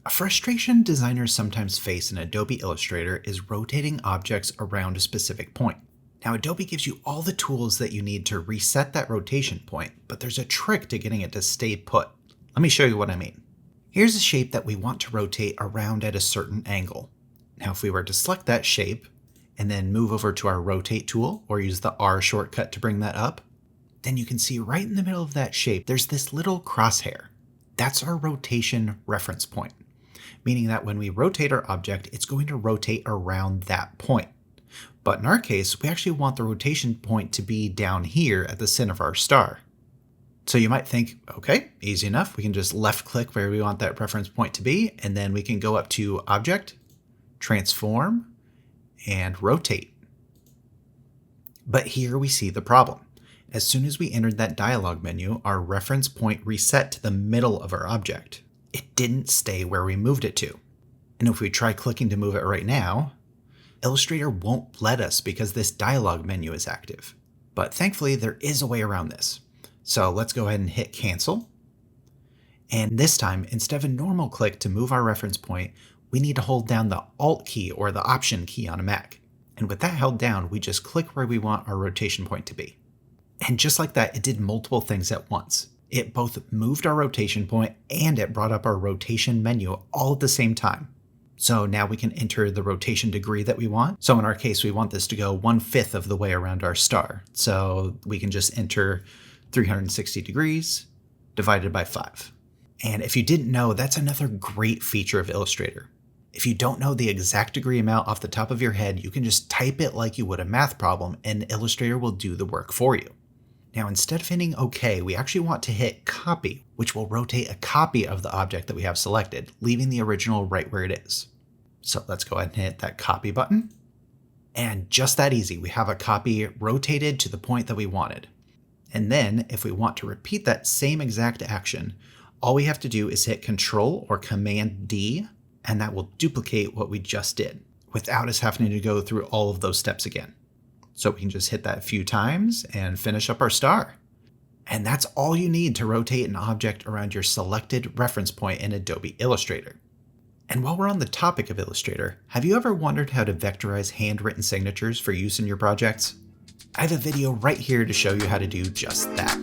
A frustration designers sometimes face in Adobe Illustrator is rotating objects around a specific point. Now, Adobe gives you all the tools that you need to reset that rotation point, but there's a trick to getting it to stay put. Let me show you what I mean. Here's a shape that we want to rotate around at a certain angle. Now, if we were to select that shape and then move over to our rotate tool or use the R shortcut to bring that up, then you can see right in the middle of that shape, there's this little crosshair. That's our rotation reference point, meaning that when we rotate our object, it's going to rotate around that point. But in our case, we actually want the rotation point to be down here at the center of our star. So you might think, okay, easy enough. We can just left click where we want that reference point to be, and then we can go up to Object, Transform, and Rotate. But here we see the problem. As soon as we entered that dialog menu, our reference point reset to the middle of our object. It didn't stay where we moved it to. And if we try clicking to move it right now, Illustrator won't let us because this dialog menu is active. But thankfully, there is a way around this. So let's go ahead and hit cancel. And this time, instead of a normal click to move our reference point, we need to hold down the Alt key or the Option key on a Mac. And with that held down, we just click where we want our rotation point to be. And just like that, it did multiple things at once. It both moved our rotation point and it brought up our rotation menu all at the same time. So now we can enter the rotation degree that we want. So in our case, we want this to go 1/5 of the way around our star. So we can just enter 360 degrees divided by 5. And if you didn't know, that's another great feature of Illustrator. If you don't know the exact degree amount off the top of your head, you can just type it like you would a math problem and Illustrator will do the work for you. Now, instead of hitting OK, we actually want to hit Copy, which will rotate a copy of the object that we have selected, leaving the original right where it is. So let's go ahead and hit that Copy button. And just that easy, we have a copy rotated to the point that we wanted. And then, if we want to repeat that same exact action, all we have to do is hit Control or Command D, and that will duplicate what we just did, without us having to go through all of those steps again. So we can just hit that a few times and finish up our star. And that's all you need to rotate an object around your selected reference point in Adobe Illustrator. And while we're on the topic of Illustrator, have you ever wondered how to vectorize handwritten signatures for use in your projects? I have a video right here to show you how to do just that.